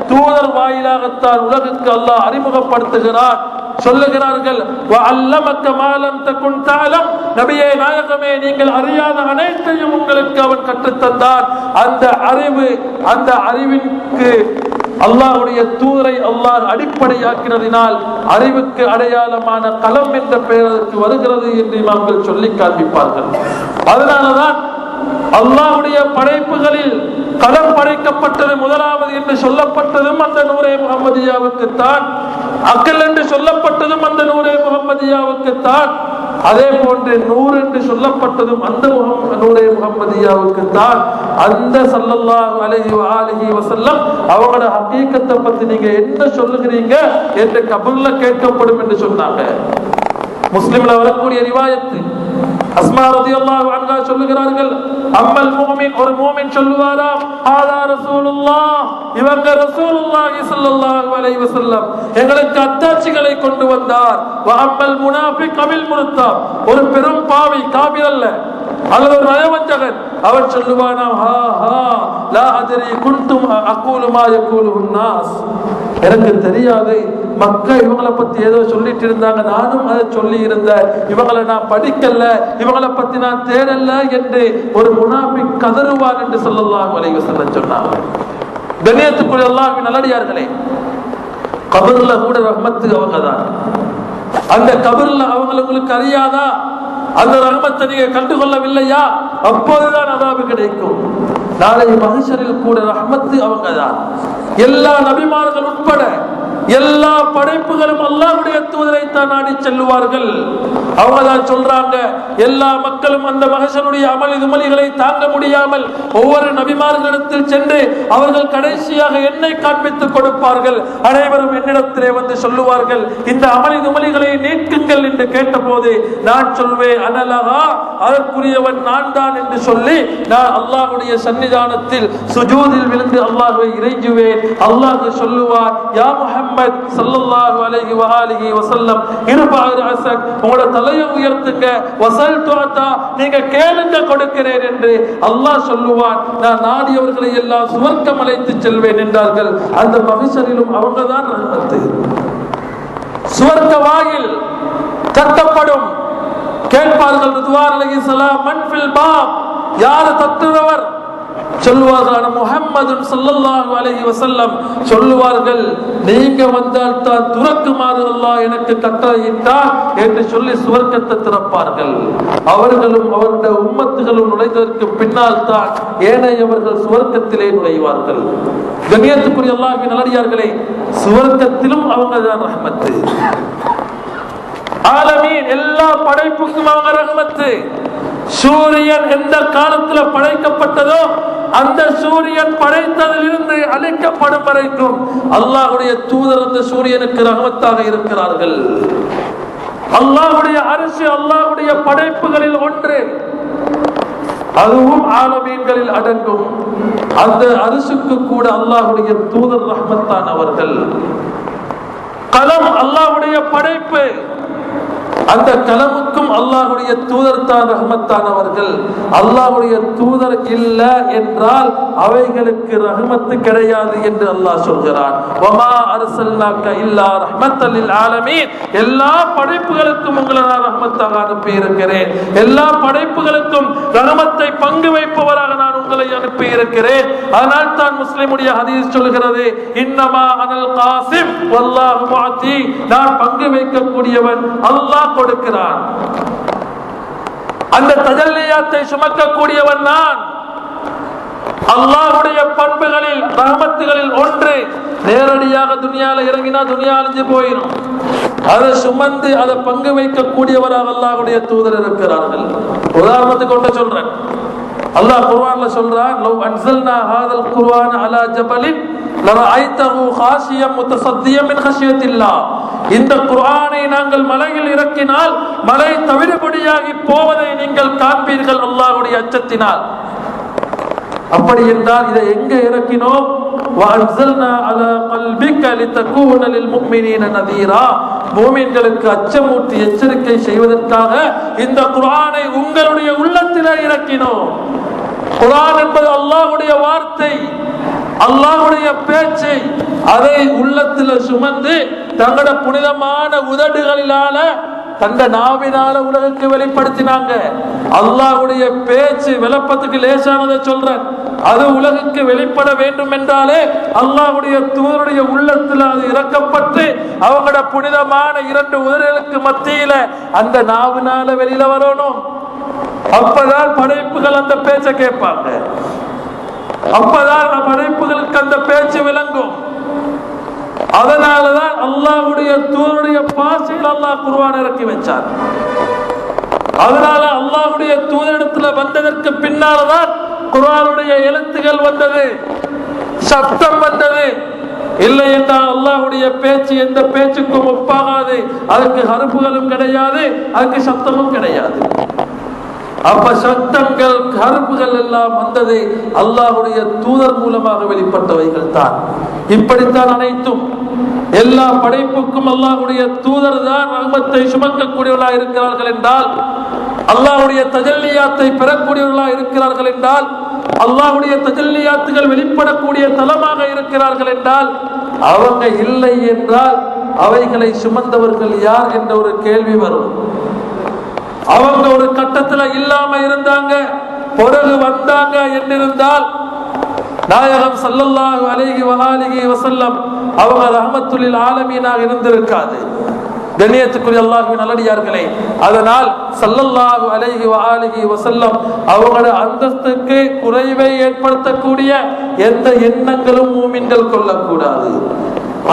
Speaker 2: தூதர் வாயிலாகத்தான் உலகுக்கு அல்லாஹ் அறிமுகப்படுத்துகிறார். சொல்லுகிறார்கள், நபியே நாயகமே, நீங்கள் அறியாத அனைத்தையும் உங்களுக்கு அவன் கற்றுத்தந்தார். அந்த அறிவிற்கு அல்லாஹ்வுடைய தூதரை அல்லாஹ் அடிப்படையாக்கினதினால் அறிவுக்கு அடையாளமான களம் என்ற பெயருக்கு வருகிறது என்று இமாம்கள் சொல்லி காண்பிப்பார்கள். அதனாலதான் அல்லாஹ்வுடைய படைப்புகளில் களம் படைக்கப்பட்டது முதலாவது என்று சொல்லப்பட்டதும் அந்த நூரே முஹம்மதியாவுக்குத்தான். அக்கல் என்று சொல்லப்பட்டதும் அந்த நூரே முஹம்மதியாவுக்குத்தான். அதே போன்று நூறு என்று சொல்லப்பட்டதும் அந்த நூரே முஹம்மதியாவுக்குத்தான். அந்த ஸல்லல்லாஹு அலைஹி வஸல்லம் அவங்களோட ஹகீகத்தை பத்தி நீங்க என்ன சொல்லுகிறீங்க என்று கபூர்ல கேட்கப்படும் என்று சொன்னாங்க. முஸ்லிம்ல வரக்கூடிய ரிவாயத்து அஸ்மா ரலியல்லாஹு அன்ஹா சொல்லுகிறார்கள், அம்மல் முஃமின், ஒரு முஃமின் சொல்லுவாராம், ஹாதா ரசூலுல்லாஹ், இவங்க ரசூலுல்லாஹி ஸல்லல்லாஹு அலைஹி வஸல்லம் எங்களுக்கு அத்தாட்சிகளை கொண்டு வந்தார். வ அம்மல் முனாஃபிக் அமில் முர்தாப், ஒரு பெரும் பாவி, காபிர் அல்ல, அல்லது ஒரு நயவஞ்சகன், அவர் சொல்லுவானாம், ஹா ஹா லா அத்ரி குன்தும் அகூலு மா யகூலுன் நாஸ், எனக்கு தெரியாது, மக்கள் இவங்களை பத்தி ஏதோ சொல்லிட்டு இருந்தாங்க, நானும் அதை சொல்லி இருந்தேன், இவங்களை நான் படிக்கல, இவங்களை பத்தி நான் தேடல என்று ஒரு முனாஃபிக் கதறுவான் என்று ஸல்லல்லாஹு அலைஹி வஸல்லம் சொன்னாங்க. கண்ணியத்துக்குரிய அல்லாஹ்வின் நல்லடியார்களே, கபர்ல கூட ரஹ்மத்து அவங்கதான். அந்த கபர்ல அவங்களுக்கு அறியாதா? அந்த ரஹ்மத்தை நீங்க கண்டுகொள்ளவில்லையா? அப்போதுதான் அதாபு கிடைக்கும். நாளை மஹ்ஷரில் கூட ரஹ்மத்து அவங்கதான். எல்லா நபிமார்கள் உட்பட எல்லா படைப்புகளும் அல்லாஹ்வுடைய தூதரை தான் நாடி செல்லுவார்கள். அவங்க தான் சொல்றாங்க, எல்லா மக்களும் அந்த மகசனுடைய அமளி துமலிகளை தாங்க முடியாமல் ஒவ்வொரு நபிமார்களிடத்தில் சென்று அவர்கள் கடைசியாக என்னை காண்பித்துக் கொடுப்பார்கள். அனைவரும் என்னிடத்திலே வந்து சொல்லுவார்கள், இந்த அமளி துமலிகளை நீக்குங்கள் என்று கேட்டபோது நான் சொல்வேன், அனலகா, அதற்குரியவன் நான் தான் என்று சொல்லி நான் அல்லாஹ்வுடைய சன்னிதானத்தில் சுஜூதில் விழுந்து அல்லாஹ்வை இறைஞ்சுவேன். அல்லாஹ் சொல்லுவார், யா முஹம்மத் ஸல்லல்லாஹு அலைஹி வஆலிஹி வஸல்லம், இர்ஃபா ரஅஸக், உங்களுடைய தலையை உயர்த்துங்க, வஸல் துஅதா, நீங்க கேளுங்க கொடுக்கிறேன் என்று அல்லாஹ் சொல்லுவான். நான் நாடியவர்களை எல்லாம் சுவர்க்கம் அழைத்து செல்வேன் என்றார்கள். அந்த மஹ்ஷரிலும் அவங்கதான் ரஹ்மத்து. சுவர்க்க வாயில் தட்டப்படும். கேட்பார்கள், ரிதுவான் அலைஹிஸ்ஸலாம், மன் ஃபில் பாப், யார் தட்டுறவர்? சொல்லுவார்கள், முஹம்மது ஸல்லல்லாஹு அலைஹி வஸல்லம். சொல்லுவார்கள், நீங்க வந்தால் தான் துறக்குமாறு அல்லாஹ் எனக்கு கட்டளையிட்டார் என்று சொல்லி சுவர்க்கத்தை திறப்பார்கள். அவர்களும் அவருடைய உம்மத்துகளும் நுழைந்ததற்கு பின்னால் தான் ஏனையவர்கள் சுவர்க்கத்திலே நுழைவார்கள். கண்ணியத்துக்குரிய அல்லாஹ்வின் நல்லடியார்களே, சுவர்க்கத்திலும் அவங்க தான் ரஹ்மத்து. ஆலமீன், எல்லா படைப்புக்கும் அவங்க ரஹ்மத்து. சூரியன் எந்த காலத்துல படைக்கப்பட்டதோ அந்த சூரியன் படைத்ததிலிருந்து அழிக்கப்படும் வரைக்கும் அல்லாஹ்வுடைய தூதர் அந்த சூரியனுக்கு ரஹ்மத்தாக இருக்கிறார்கள். அல்லாஹ்வுடைய அரிசி அல்லாஹ்வுடைய படைப்புகளில் ஒன்று, அதுவும் ஆலமீன்களில் அடங்கும். அந்த அரிசுக்கு கூட அல்லாஹ்வுடைய தூதர் ரஹ்மத்தானவர்கள். கலம் அல்லாஹ்வுடைய படைப்பு, அந்த கலமுக்கும் அல்லாஹ்வுடைய தூதர் தான் ரஹ்மத்தானவர்கள். அல்லாஹ்வுடைய தூதர் இல்ல என்றால் அவைகளுக்கு ரஹ்மத்து கிடையாது என்று அல்லாஹ் சொல்கிறான். வமா அர்சல்னாக இல்லா ரஹ்மத்தல் லில் ஆலமீன், எல்லா படைப்புகளுக்கும் உங்களை நான் ரஹ்மத்தாக அனுப்பி இருக்கிறேன். எல்லா படைப்புகளுக்கும் ரஹ்மத்தை பங்கு வைப்பவராக நான் உங்களை அனுப்பி இருக்கிறேன். அதனால் தான் முஸ்லிமுடைய ஹதீஸ் சொல்கிறது, இன்னமா அனல் காசிம் வல்லாஹு முஅதி, நான் பங்கு வைக்கக்கூடியவன், அல்லாஹ் கொடுக்கிறான். அந்த தஜல்லியாத்தை சுமக்கக்கூடியவன் நான். அல்லாஹ்வுடைய பண்புகளில் ரஹ்மத்துகளில் ஒன்று, நேரடியாக துனியால இறங்கினா துனியா அழிஞ்சு போயிடும். அதை சுமந்து அதை பங்கு வைக்கக்கூடியவராக அல்லாஹ்வுடைய தூதர் இருக்கிறார்கள். உதாரணத்துக்கு ஒன்று சொல்றேன். அல்லாஹ் குர்ஆன்ல சொல்றான், லவ் அன்ஸல்னா ஹாதல் குர்ஆன அலா ஜபலின் லரஐதஹு காஷியம் முத்தஸத்தியம் மின் கஷியத்தில்லாஹ், இந்த குர்ஆனை நாங்கள் மலையில் இறக்கினால் மலை தவிடுபடியாகி போவதை நீங்கள் காண்பீர்கள் அல்லாஹ்வுடைய அச்சத்தினால். அப்படி என்றால் இதை எங்க இறக்கினோம்? وَأَنزَلْنَا عَلَى قَلْبِكَ لِتَكُونَ لِلْمُؤْمِنِينَ نَذِيرًا. மூமின்களுக்கு அச்சமூட்டி எச்சரிக்கை செய்வதற்காக இந்த குர்ஆனை உங்களுடைய உள்ளத்திலே இறக்கினோம். குர்ஆன் என்பது அல்லாஹ்வுடைய வார்த்தை, அல்லாஹ்வுடைய பேச்சை அதை உள்ளத்தில் சுமந்து தங்களோட புனிதமான உதடுகளிலான தந்த நாவினால உலகுக்கு வெளிப்படுத்தினாங்க. அல்லாஹ்வுடைய பேச்சு விளப்பத்துக்கு லேசானதை சொல்றேன். அது உலகுக்கு வெளிப்பட வேண்டும் என்றாலே அல்லாஹ்வுடைய தூதருடைய உள்ளத்தில் அது இறக்கப்பட்டு அவங்களோட புனிதமான இரண்டு உதடுகளுக்கு மத்தியில அந்த நாவினால வெளியில வரணும். அப்பதான் படைப்புகள் அந்த பேச்சை கேட்பாங்க. அப்பதான் படைப்புகளுக்கு அந்த பேச்சு விளங்கும். அதனாலதான் அல்லாஹ்வுடைய தூதருடைய பாசையில் அல்லாஹ் குர்ஆன் இறக்கி வச்சார். அதனால அல்லாஹ்வுடைய தூதரிடத்துல வந்ததற்கு பின்னால்தான் குர்ஆனுடைய எழுத்துகள் வந்தது, சப்தம் வந்தது. இல்லை என்றால் அல்லாஹ்வுடைய பேச்சு எந்த பேச்சுக்கும் ஒப்பாகாது. அதுக்கு ஹர்ஃபுகளும் கிடையாது, அதுக்கு சப்தமும் கிடையாது. அப்ப சத்தங்கள் ஹர்ஃபுகள் எல்லாம் வந்தது அல்லாஹ்வுடைய தூதர் மூலமாக வெளிப்பட்டவைகள் தான். இப்படித்தான் அனைத்தும் எல்லா படைப்புக்கும் அல்லாஹ்வுடைய தூதர் தான் ரஹ்மத்தை சுமக்கக்கூடியவர்களாக இருக்கிறார்கள் என்றால், அல்லாஹ்வுடைய தஜல்லியாத்தை பெறக்கூடியவர்களாக இருக்கிறார்கள் என்றால், அல்லாஹ்வுடைய தஜல்லியாத்துகள் வெளிப்படக்கூடிய தலமாக இருக்கிறார்கள் என்றால், அவங்க இல்லை என்றால் அவைகளை சுமந்தவர்கள் யார் என்ற ஒரு கேள்வி வரும். அவங்க ஒரு கட்டத்துல இல்லாம இருந்தாங்க, பிறகு வந்தாங்க என்றிருந்தால் நாயகம் ஸல்லல்லாஹு அலைஹி வஆலிஹி வஸல்லம் அவங்க ரஹ்மத்துல் ஆலமீனாக இருந்திருக்காது. கண்ணியத்துக்குரிய அல்லாஹ்வின் நல்லடியார்களே, அதனால் ஸல்லல்லாஹு அலைஹி வஆலிஹி வஸல்லம் அவங்களோட அந்தஸ்துக்கு குறைவை ஏற்படுத்தக்கூடிய எந்த எண்ணங்களும் மூமின்கள் கொள்ளக்கூடாது.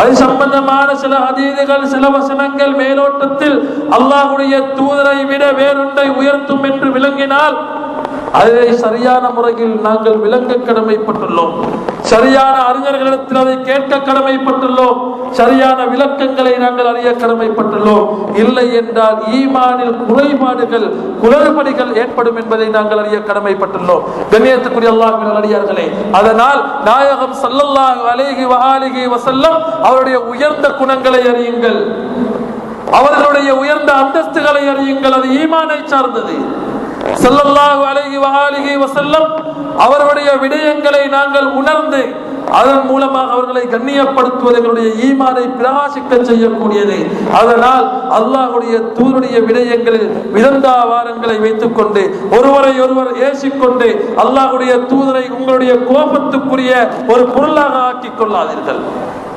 Speaker 2: அது சம்பந்தமான சில ஹதீதுகள், சில வசனங்கள் மேலோட்டத்தில் அல்லாஹ்வுடைய தூதரை விட வேறொன்றை உயர்த்தும் என்று விளங்கினால் அதை சரியான முறையில் நாங்கள் விளங்க கடமைப்பட்டுள்ளோம். சரியான அறிஞர்களிடத்தில் அதை கேட்க கடமைப்பட்டுள்ளோம். சரியான விளக்கங்களை நாங்கள் அறிய கடமைப்பட்டுள்ளோம். இல்லை என்றால் ஈமானில் குறைபாடுகள், குளறுபடிகள் ஏற்படும் என்பதை நாங்கள் அறிய கடமைப்பட்டுள்ளோம். கண்ணியத்துக்குரிய அல்லாஹ்வின் நல்லடியார்களே, அதனால் நாயகம் ஸல்லல்லாஹு அலைஹி வஆலிஹி வஸல்லம் அவருடைய உயர்ந்த குணங்களை அறியுங்கள், அவர்களுடைய உயர்ந்த அந்தஸ்துகளை அறியுங்கள். அது ஈமானை சார்ந்தது. ஸல்லல்லாஹு அலைஹி வஆலிஹி வஸல்லம் அவர்களுடைய விடயங்களை நாங்கள் உணர்ந்து அதன் மூலமாக அவர்களை கண்ணியப்படுத்துவது எங்களுடைய ஈமானை பிரகாசிக்க செய்யக்கூடியது. அதனால் அல்லாஹ்வுடைய தூதருடைய விடயங்களில் விதந்தாவாரங்களை வைத்துக் கொண்டு ஒருவரை ஒருவர் ஏசிக்கொண்டு அல்லாஹ்வுடைய தூதரை உங்களுடைய கோபத்துக்குரிய ஒரு பொருளாக ஆக்கிக் கொள்ளாதீர்கள்.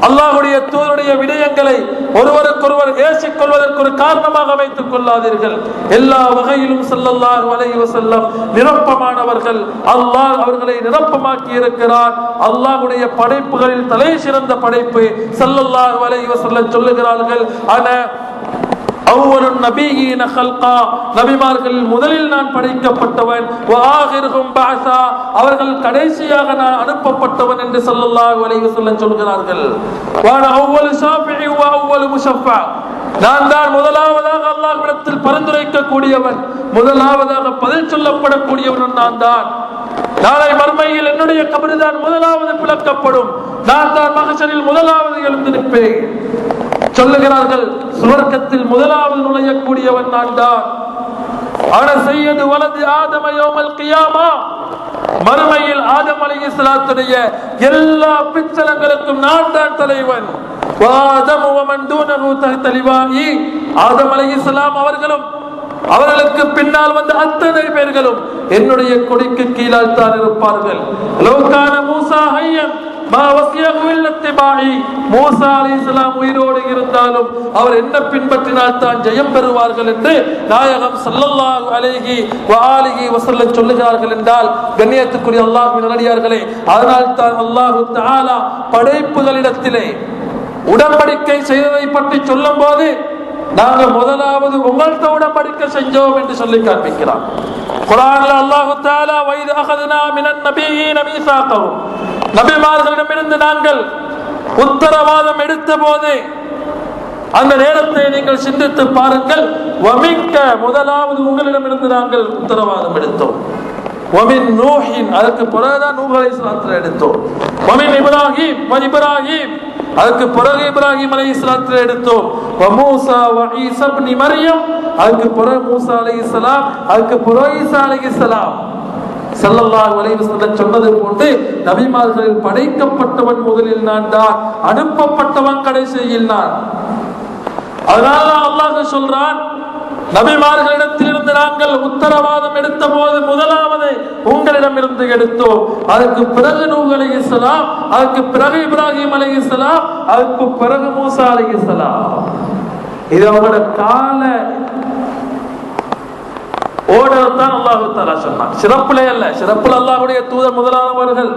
Speaker 2: அல்லாஹ்வுடைய தூதருடைய விடயங்களை ஒருவருக்கொருவர் ஏசிக் கொள்வதற்கு ஒரு காரணமாக வைத்துக் கொள்ளாதீர்கள். எல்லா வகையிலும் ஸல்லல்லாஹு அலைஹி வஸல்லம் நிரப்பமானவர்கள். அல்லாஹ் அவர்களை நிரப்பமாக்கி இருக்கிறார். அல்லாஹ்வுடைய படைப்புகளில் தலை சிறந்த படைப்பு ஸல்லல்லாஹு அலைஹி வஸல்லம் சொல்லுகிறார்கள், அன அவ்வலுன் நபியீன ஹல்கா, நபிமார்களில் முதலில் நான் படைக்கப்பட்டவன், வ ஆகிருஹும் பஅஸா, அவர்கள் கடைசியாக நான் அனுப்பப்பட்டவன் என்று ஸல்லல்லாஹு அலைஹி வஸல்லம் சொல்கிறார்கள். வ அன அவ்வலு ஷாஃபிஇ வ அவ்வலு முஷஃபா, நான் தான் முதலாவதாக அல்லாஹ்விடத்தில் பரிந்துரைக்க கூடியவன், முதலாவதாக பதில் சொல்லப்படக்கூடியவன் நான் தான். நாளை மறுமையில் என்னுடைய கபர் தான் முதலாவது பிளக்கப்படும், நான் தான் மஹ்ஷரில் முதலாவது எழுந்து நிற்பேன். சொல்லுகிறார்கள், சுவர்க்கத்தில் முதலாவது நுழையக்கூடியவன் நான் தான். அன சய்யது வலது ஆதம யௌமல் கியாமா, மறுமையில் ஆதம் அலைஹிஸ்ஸலாத்துடைய எல்லா பிச்சலங்களுக்கும் நான் தான் தலைவன். வாதமு வமன் தூனஹு தஹ்த லிவாஇ, ஆதம் அலைஹிஸ்ஸலாம் அவர்களும் அவர்களுக்கு பின்னால் வந்த அத்தனை பேர்களும் என்னுடைய கொடிக்கு கீழால் தான் இருப்பார்கள். லௌகான மூசா ஹய்யன் மா வஸியஹு இல்லத்திபாஇ, மூசா அலைஹிஸ்ஸலாம் உயிரோடு இருந்தாலும் அவர் என்ன பின்பற்றினால் தான் ஜெயம் பெறுவார்கள் என்று நாயகம் ஸல்லல்லாஹு அலைஹி வஆலிஹி வஸல்லம் சொல்லுகிறார்கள் என்றால், கண்ணியத்துக்குரிய அல்லாஹ்வின் நல்லடியார்களே, அதனால் தான் அல்லாஹ் தஆலா படைப்புகளிடத்திலே உடன்படிக்கை செய்ததை பற்றி சொல்லும் போது நாங்கள் முதலாவது உங்கள்கிட்ட உடன்படிக்கை செஞ்சோம் என்று சொல்லி காண்பிக்கிறார். குர்ஆன்ல அல்லாஹ் தஆலா வைது அகதுனா மினன் நபியீன மீசாகஹும், நபிமார்களிடமிருந்து நாங்கள் உத்தரவாதம் எடுத்த போது அந்த நேரத்தை நீங்கள் சிந்தித்து பாருங்கள். வமிக்க, முதலாவது உங்களிடமிருந்து நாங்கள் உத்தரவாதம் எடுத்தோம். வமின் நூஹின், அதற்கு பிறகுதான் நூஹ் அலைஹிஸ்ஸலாத்தை எடுத்தோம். வமின் இப்ராஹிம் இப்ராஹிம், அதுக்கு பிறகு இப்ராஹிம் அலைஹிஸ்ஸலாத்தை எடுத்தோம். வமூசா வஈசா இப்னு மரியம், அதுக்கு பிறகு மூசா அலைஹிஸ்ஸலாம், அதுக்கு பிறகு ஈசா அலைஹிஸ்ஸலாம். ஸல்லல்லாஹு அலைஹி வஸல்லம் சொன்னது போன்று நபிமார்களில் படைக்கப்பட்டவன் முதலில் நான் தான், அனுப்பப்பட்டவன் கடைசியில் நான். அதனால அல்லாஹ் சொல்றான், நபிமார்களிடத்திலிருந்து நாங்கள் உத்தரவாதம் எடுத்த போது முதலாவது உங்களிடமிருந்து எடுத்தோம். அதற்கு பிறகு நூஹ் அலைஹிஸ்ஸலாம், அதற்கு பிறகு இப்ராஹிம் அலைஹிஸ்ஸலாம், அதற்கு பிறகு மூசா அலைஹிஸ்ஸலாம். இது அவங்களோட கால ஓடர் தான் அல்லாஹு தஆலா சொன்னான். சிறப்புலே அல்ல, சிறப்புல அல்லாஹ்வுடைய தூதர் முதலானவர்கள்,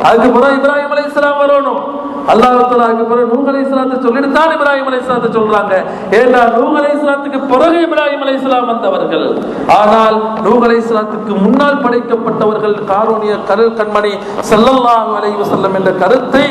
Speaker 2: அதுக்கு பிறகு இப்ராஹிம் அலைஹிஸ்ஸலாம் வரணும். அல்லாஹ் தஆலா அதுக்கு பிறகு நூஹ் அலைஹிஸ்ஸலாத்தை சொல்லிட்டு தான் இப்ராஹிம் அலைஹிஸ்ஸலாத்தை சொல்றாங்க. ஏன்னா நூஹ் அலைஹிஸ்ஸலாத்துக்கு பிறகு இப்ராஹிம் அலைஹிஸ்ஸலாம் வந்தவர்கள். ஆனால் நூஹ் அலைஹிஸ்ஸலாத்துக்கு முன்னால் படைக்கப்பட்டவர்கள் காரூணிய கடல் கண்மணி ஸல்லல்லாஹு அலைஹி வஸல்லம் என்ற கருத்தை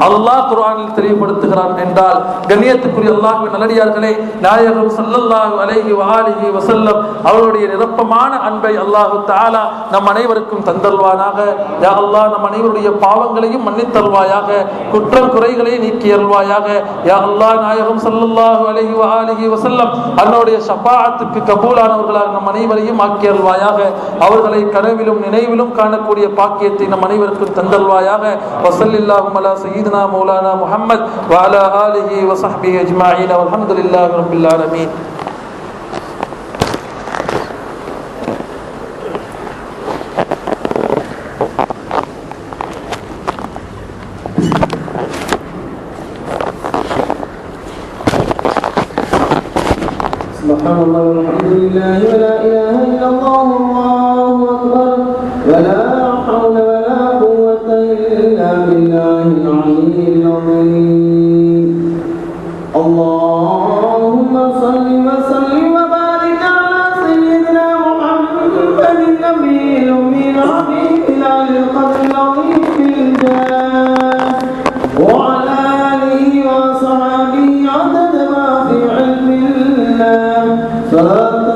Speaker 2: அல்லாஹ் குர்ஆனில் தெளிவுபடுத்துகிறான். என்றால் கண்ணியத்துக்குரிய அல்லாஹ்வின் நல்லடியார்களே, நாயகம் ஸல்லல்லாஹு அலைஹி வஆலிஹி வஸல்லம் அவருடைய நிரப்பமான அன்பை அல்லாஹ் தஆலா நம் அனைவருக்கும் தந்தல்வானாக. யா அல்லாஹ், நம் அனைவருடைய பாவங்களையும் மன்னித்தல்வாயாக, குற்றம் குறைகளை நீக்கி அருள்வாயாக. யா அல்லாஹ், நாயகம் ஸல்லல்லாஹு அலைஹி வஆலிஹி வஸல்லம் அவருடைய ஷஃபாஅத்துக்கு கபூலானவர்களாக நம் அனைவரையும் ஆக்கி அருள்வாயாக. அவர்களை கனவிலும் நினைவிலும் காணக்கூடிய பாக்கியத்தை நம் அனைவருக்கும் தந்தல்வாயாக. வஸல்லில்லாஹு அலா சய்யிதினா மௌலானா முஹம்மத் வ அலா ஆலிஹி வ ஸஹ்பிஹி அஜ்மஈன் வல்ஹம்துலில்லாஹி ரப்பில் ஆலமீன்.
Speaker 1: سبحان الله والحمد لله ولا إله إلا الله والله أكبر ولا حول ولا قوة إلا بالله العلي العظيم. اللهم صل وسلم وبارك على سيدنا محمد النبي الأمي العظيم العلي القدر العظيم في الجاه وعلى آله وصحبه عدد ما في علم الله صلاة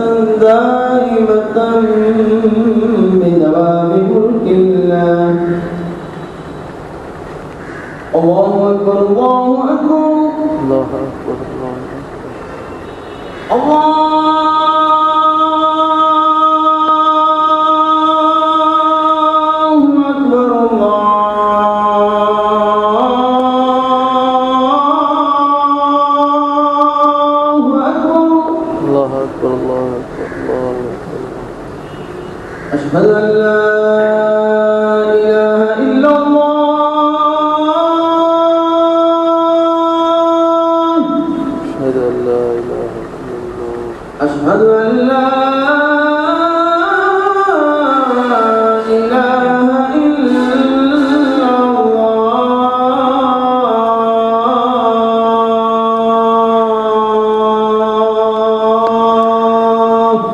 Speaker 1: دائمة بدوام ملك الله. الله أكبر الله أكبر
Speaker 2: الله أكبر الله
Speaker 1: أكبر
Speaker 2: الله أكبر الله أكبر الله أكبر.
Speaker 1: أشهد أن لا إله إلا الله.
Speaker 2: أشهد أن لا إله إلا الله.
Speaker 1: أشهد أن لا إله إلا الله.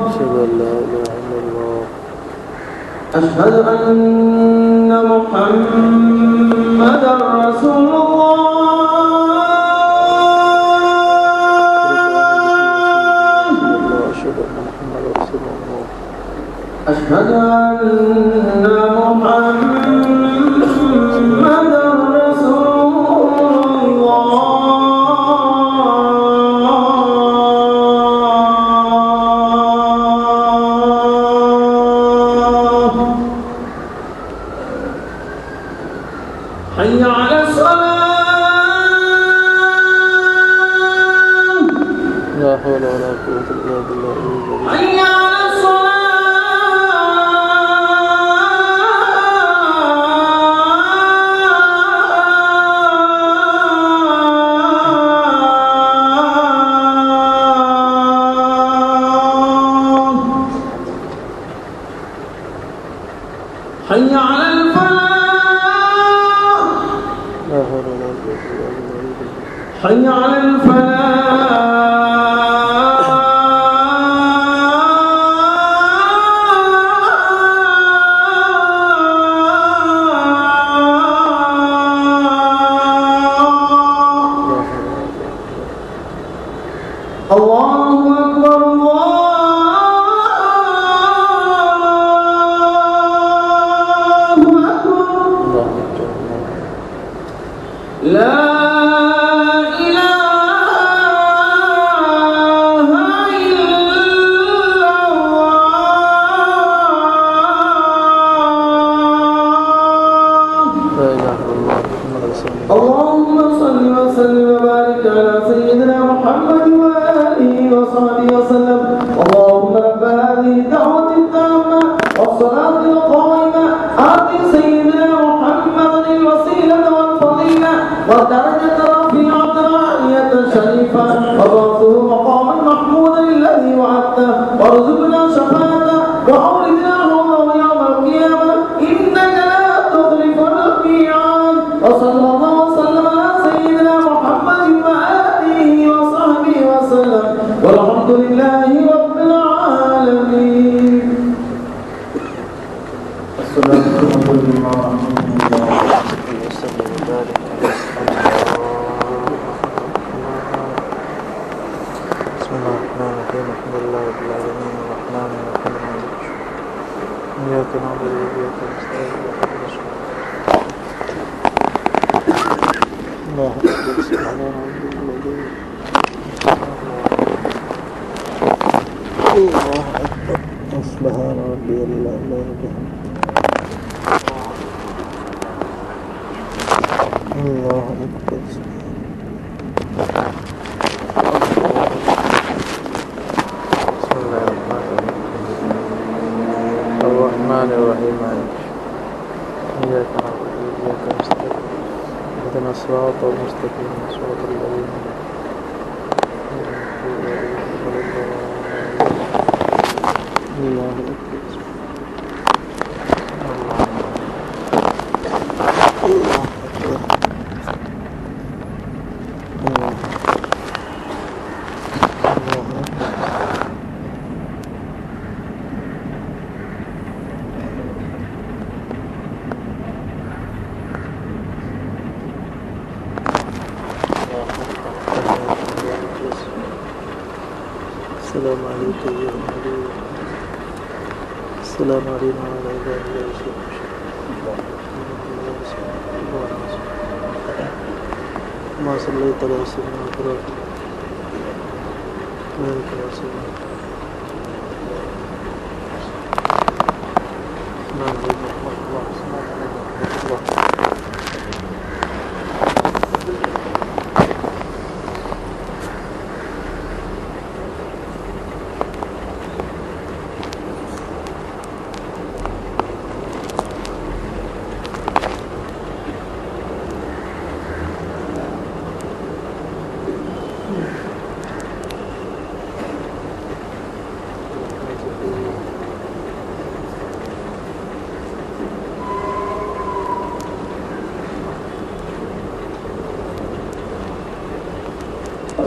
Speaker 2: أشهد أن لا إله إلا الله.
Speaker 1: أشهد أن محمدا رسول الله.
Speaker 2: أشهد أن محمدا رسول الله.
Speaker 1: أشهد أن محمدا رسول الله. حي على الصلاة.
Speaker 2: لا حول ولا قوة إلا بالله العلي العظيم.
Speaker 1: حي على الصلاة. حي على الفلاح.
Speaker 2: لا حول ولا قوة إلا بالله العلي العظيم.
Speaker 1: حي على الفلاح. الله أكبر الله محمد وآله وصحبه وسلم. اللهم رب هذه الدعوة التامة والصلاة القائمة آت سيدنا محمد الوسيلة والفضيلة والدرجة الرفيعة العالية الشريفة وابعثه مقاما محمودا الذي وعدته وارزقنا شفاعته وأوردنا حوضه يوم القيامة إنك لا تخلف الميعاد. وصلى الله وسلم على سيدنا محمد وآله وصحبه وسلم والحمد لله رب العالمين. السلام عليكم ورحمة الله وبركاته. بسم الله الرحمن الرحيم. الحمد لله رب العالمين الرحمن الرحيم إياك نعبد وإياك نستعين الله أكبر. سبحان ربي الأعلى. الله أكبر. الرحمن الرحيم إياك نعبد وإياك نستعين اهدنا الصراط المستقيم صراط الذين الله أكبر. السلام عليكم يا نبي. السلام علينا وعلى عباد الله ما صليت على سيدنا إبراهيم وبارك على سيدنا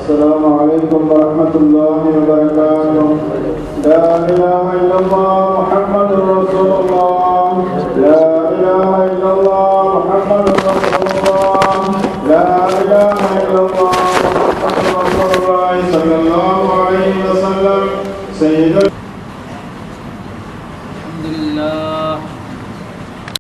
Speaker 1: السلام عليكم ورحمة الله وبركاته. لا إله إلا الله